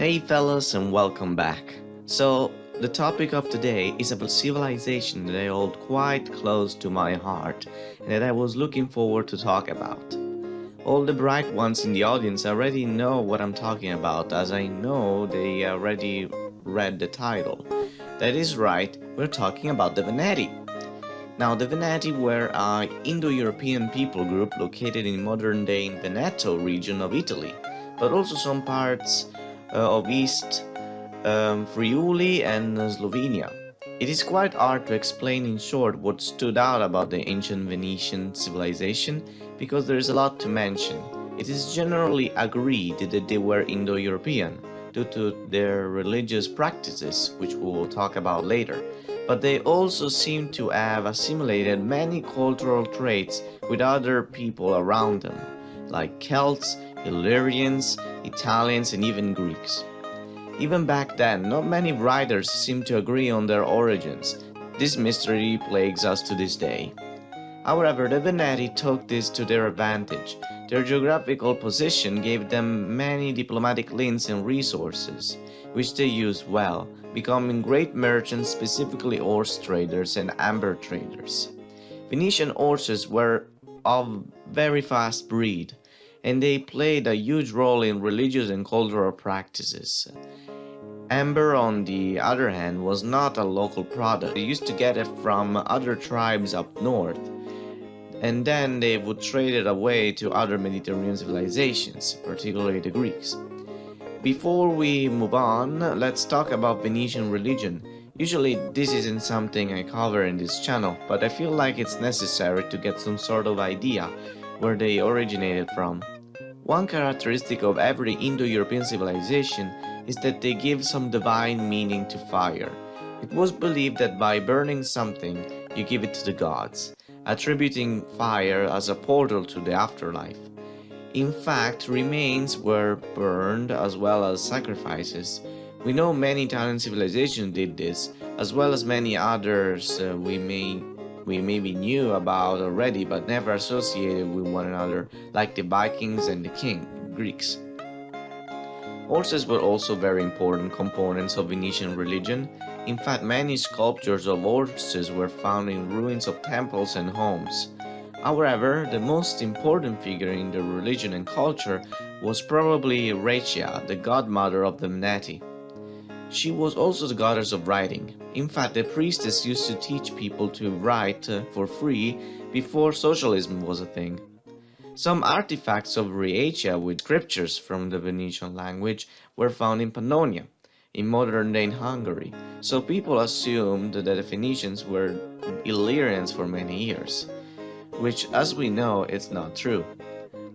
Hey fellas, and welcome back. So, the topic of today is about civilization that I hold quite close to my heart and that I was looking forward to talk about. All the bright ones in the audience already know what I'm talking about, as I know they already read the title. That is right, we're talking about the Veneti. Now, the Veneti were an Indo-European people group located in modern-day Veneto region of Italy, but also some parts of East Friuli and Slovenia. It is quite hard to explain in short what stood out about the ancient Venetian civilization because there is a lot to mention. It is generally agreed that they were Indo-European due to their religious practices, which we will talk about later, but they also seem to have assimilated many cultural traits with other people around them, like Celts, Illyrians, Italians, and even Greeks. Even back then, not many writers seem to agree on their origins. This mystery plagues us to this day. However, the Veneti took this to their advantage. Their geographical position gave them many diplomatic links and resources, which they used well, becoming great merchants, specifically horse traders and amber traders. Venetian horses were of very fast breed, and they played a huge role in religious and cultural practices. Amber, on the other hand, was not a local product. They used to get it from other tribes up north, and then they would trade it away to other Mediterranean civilizations, particularly the Greeks. Before we move on, let's talk about Venetian religion. Usually this isn't something I cover in this channel, but I feel like it's necessary to get some sort of idea where they originated from. One characteristic of every Indo-European civilization is that they give some divine meaning to fire. It was believed that by burning something, you give it to the gods, attributing fire as a portal to the afterlife. In fact, remains were burned as well as sacrifices. We know many Italian civilizations did this, as well as many others we maybe knew about already but never associated with one another, like the Vikings and the Greeks. Horses were also very important components of Venetian religion. In fact, many sculptures of horses were found in ruins of temples and homes. However, the most important figure in their religion and culture was probably Regia, the godmother of the Veneti. She was also the goddess of writing. In fact, the priestess used to teach people to write for free before socialism was a thing. Some artifacts of Regia with scriptures from the Venetian language were found in Pannonia, in modern-day Hungary, so people assumed that the Phoenicians were Illyrians for many years, which, as we know, is not true.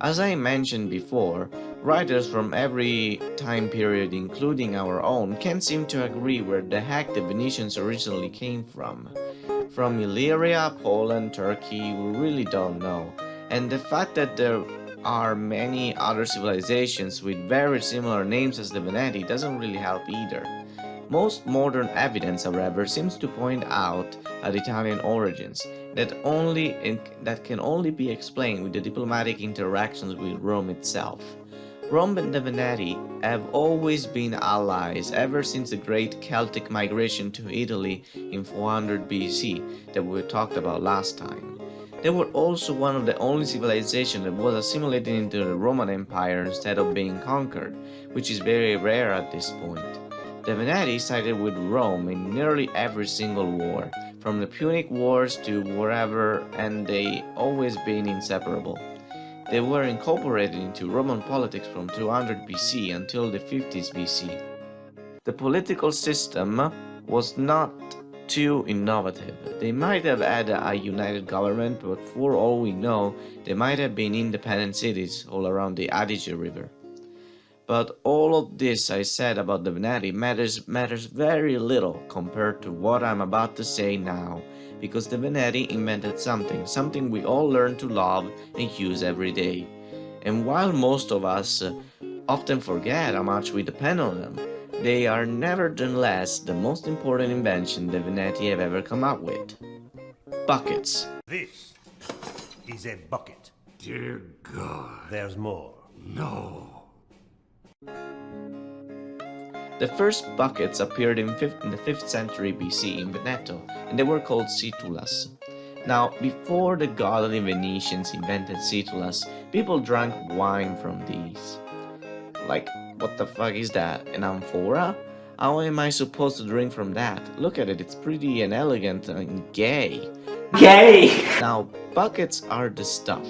As I mentioned before, writers from every time period, including our own, can't seem to agree where the heck the Venetians originally came from. From Illyria, Poland, Turkey, we really don't know. And the fact that there are many other civilizations with very similar names as the Veneti doesn't really help either. Most modern evidence, however, seems to point out at Italian origins that can only be explained with the diplomatic interactions with Rome itself. Rome and the Veneti have always been allies ever since the great Celtic migration to Italy in 400 BC that we talked about last time. They were also one of the only civilizations that was assimilated into the Roman Empire instead of being conquered, which is very rare at this point. The Veneti sided with Rome in nearly every single war, from the Punic Wars to wherever, and they always been inseparable. They were incorporated into Roman politics from 200 BC until the 50s BC. The political system was not too innovative. They might have had a united government, but for all we know, they might have been independent cities all around the Adige River. But all of this I said about the Veneti matters very little compared to what I'm about to say now, because the Veneti invented something we all learn to love and use every day. And while most of us often forget how much we depend on them, they are nevertheless the most important invention the Veneti have ever come up with. Buckets. This is a bucket. Dear God. There's more. No. The first buckets appeared in the 5th century BC in Veneto, and they were called situlas. Now, before the godly Venetians invented situlas, people drank wine from these. Like, what the fuck is that? An amphora? How am I supposed to drink from that? Look at it, it's pretty and elegant and gay. Gay! Now, buckets are the stuff.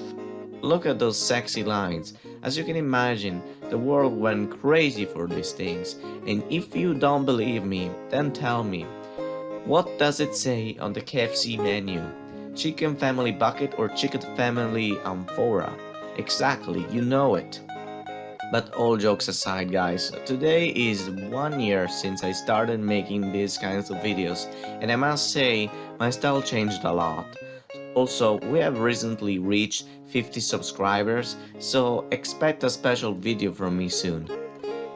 Look at those sexy lines. As you can imagine, the world went crazy for these things. And if you don't believe me, then tell me. What does it say on the KFC menu? Chicken family bucket or chicken family amphora? Exactly, you know it. But all jokes aside, guys, today is 1 year since I started making these kinds of videos, and I must say, my style changed a lot. Also, we have recently reached 50 subscribers, so expect a special video from me soon.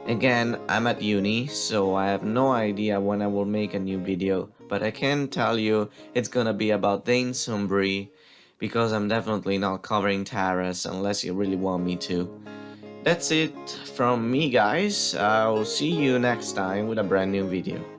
Again, I'm at uni, so I have no idea when I will make a new video, but I can tell you it's gonna be about Dane Sombri, because I'm definitely not covering Taras unless you really want me to. That's it from me, guys. I'll see you next time with a brand new video.